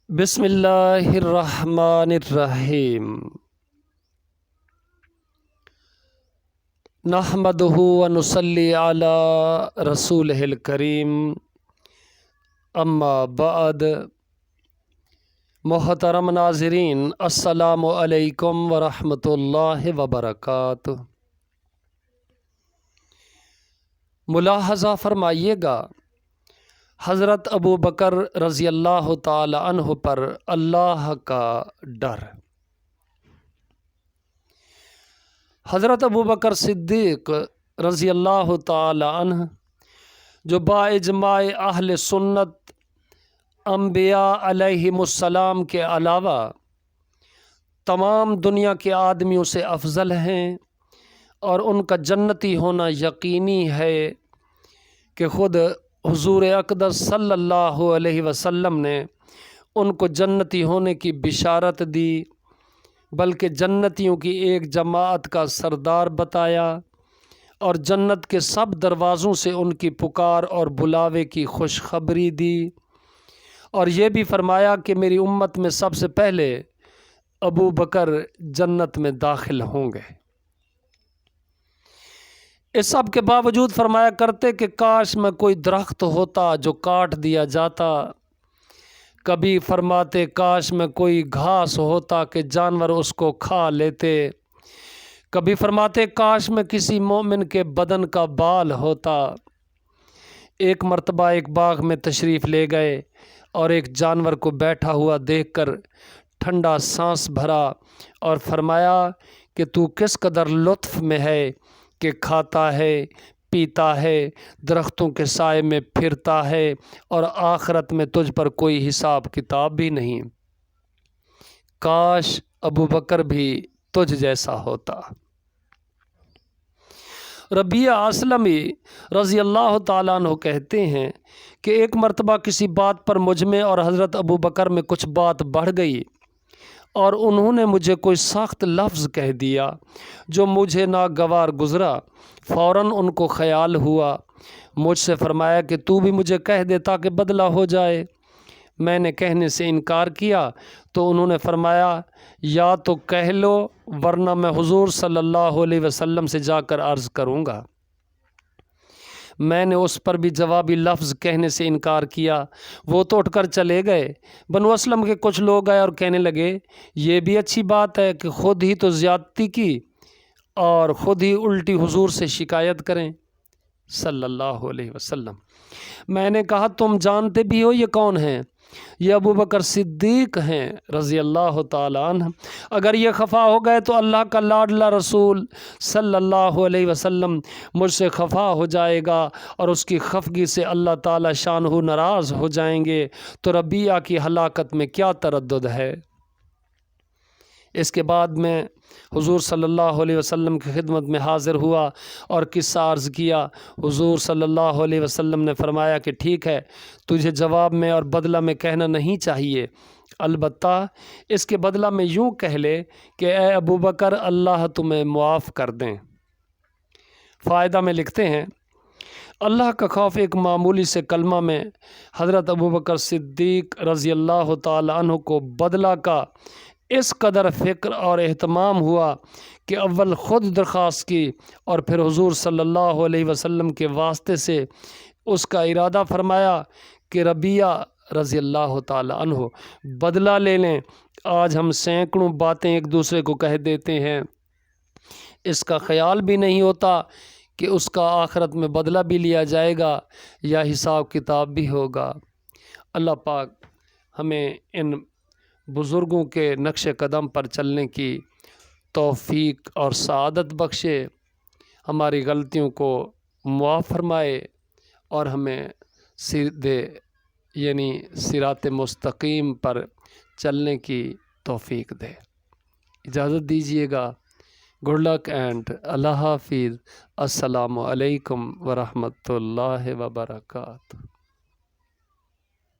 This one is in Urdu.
بسم اللہ الرحمن الرحیم نحمدہ ونصلی علی رسولہ الکریم اما بعد۔ محترم ناظرین، السلام علیکم ورحمۃ اللہ وبرکاتہ۔ ملاحظہ فرمائیے گا، حضرت ابو بکر رضی اللہ تعالی عنہ پر اللہ کا ڈر۔ حضرت ابو بکر صدیق رضی اللہ تعالی عنہ، جو باجماع اہل سنت انبیاء علیہم السلام کے علاوہ تمام دنیا کے آدمیوں سے افضل ہیں، اور ان کا جنتی ہونا یقینی ہے کہ خود حضور اقدس صلی اللہ علیہ وسلم نے ان کو جنتی ہونے کی بشارت دی، بلکہ جنتیوں کی ایک جماعت کا سردار بتایا، اور جنت کے سب دروازوں سے ان کی پکار اور بلاوے کی خوشخبری دی، اور یہ بھی فرمایا کہ میری امت میں سب سے پہلے ابو بکر جنت میں داخل ہوں گے۔ اس سب کے باوجود فرمایا کرتے کہ کاش میں کوئی درخت ہوتا جو کاٹ دیا جاتا، کبھی فرماتے کاش میں کوئی گھاس ہوتا کہ جانور اس کو کھا لیتے، کبھی فرماتے کاش میں کسی مومن کے بدن کا بال ہوتا۔ ایک مرتبہ ایک باغ میں تشریف لے گئے اور ایک جانور کو بیٹھا ہوا دیکھ کر ٹھنڈا سانس بھرا اور فرمایا کہ تو کس قدر لطف میں ہے کہ کھاتا ہے، پیتا ہے، درختوں کے سائے میں پھرتا ہے، اور آخرت میں تجھ پر کوئی حساب کتاب بھی نہیں۔ کاش ابو بکر بھی تجھ جیسا ہوتا۔ ربیعہ اسلمی رضی اللہ تعالیٰ عنہ کہتے ہیں کہ ایک مرتبہ کسی بات پر مجھ میں اور حضرت ابو بکر میں کچھ بات بڑھ گئی، اور انہوں نے مجھے کوئی سخت لفظ کہہ دیا جو مجھے ناگوار گزرا۔ فوراً ان کو خیال ہوا، مجھ سے فرمایا کہ تو بھی مجھے کہہ دے تاکہ بدلہ ہو جائے۔ میں نے کہنے سے انکار کیا تو انہوں نے فرمایا یا تو کہہ لو ورنہ میں حضور صلی اللہ علیہ وسلم سے جا کر عرض کروں گا۔ میں نے اس پر بھی جوابی لفظ کہنے سے انکار کیا۔ وہ تو اٹھ کر چلے گئے۔ بنو اسلم کے کچھ لوگ آئے اور کہنے لگے یہ بھی اچھی بات ہے کہ خود ہی تو زیادتی کی اور خود ہی الٹی حضور سے شکایت کریں صلی اللہ علیہ وسلم۔ میں نے کہا تم جانتے بھی ہو یہ کون ہیں؟ یہ ابو بکر صدیق ہیں رضی اللہ تعالی عنہ۔ اگر یہ خفا ہو گئے تو اللہ کا لاڈلا رسول صلی اللہ علیہ وسلم مجھ سے خفا ہو جائے گا، اور اس کی خفگی سے اللہ تعالی شانہ ناراض ہو جائیں گے، تو ربیعہ کی ہلاکت میں کیا تردد ہے؟ اس کے بعد میں حضور صلی اللہ علیہ وسلم کی خدمت میں حاضر ہوا اور قصہ عرض کیا۔ حضور صلی اللہ علیہ وسلم نے فرمایا کہ ٹھیک ہے، تجھے جواب میں اور بدلہ میں کہنا نہیں چاہیے، البتہ اس کے بدلہ میں یوں کہہ لے کہ اے ابو بکر اللہ تمہیں معاف کر دیں۔ فائدہ میں لکھتے ہیں اللہ کا خوف ایک معمولی سے کلمہ میں حضرت ابو بکر صدیق رضی اللہ تعالی عنہ کو بدلہ کا اس قدر فکر اور اہتمام ہوا کہ اول خود درخواست کی اور پھر حضور صلی اللہ علیہ وسلم کے واسطے سے اس کا ارادہ فرمایا کہ ربیعہ رضی اللہ تعالی عنہ بدلہ لے لیں۔ آج ہم سینکڑوں باتیں ایک دوسرے کو کہہ دیتے ہیں، اس کا خیال بھی نہیں ہوتا کہ اس کا آخرت میں بدلہ بھی لیا جائے گا یا حساب کتاب بھی ہوگا۔ اللہ پاک ہمیں ان بزرگوں کے نقش قدم پر چلنے کی توفیق اور سعادت بخشے، ہماری غلطیوں کو معاف فرمائے، اور ہمیں سیدھے یعنی صراط مستقیم پر چلنے کی توفیق دے۔ اجازت دیجیے گا۔ گڈ لک اینڈ اللہ حافظ۔ السلام علیکم ورحمۃ اللہ وبرکاتہ۔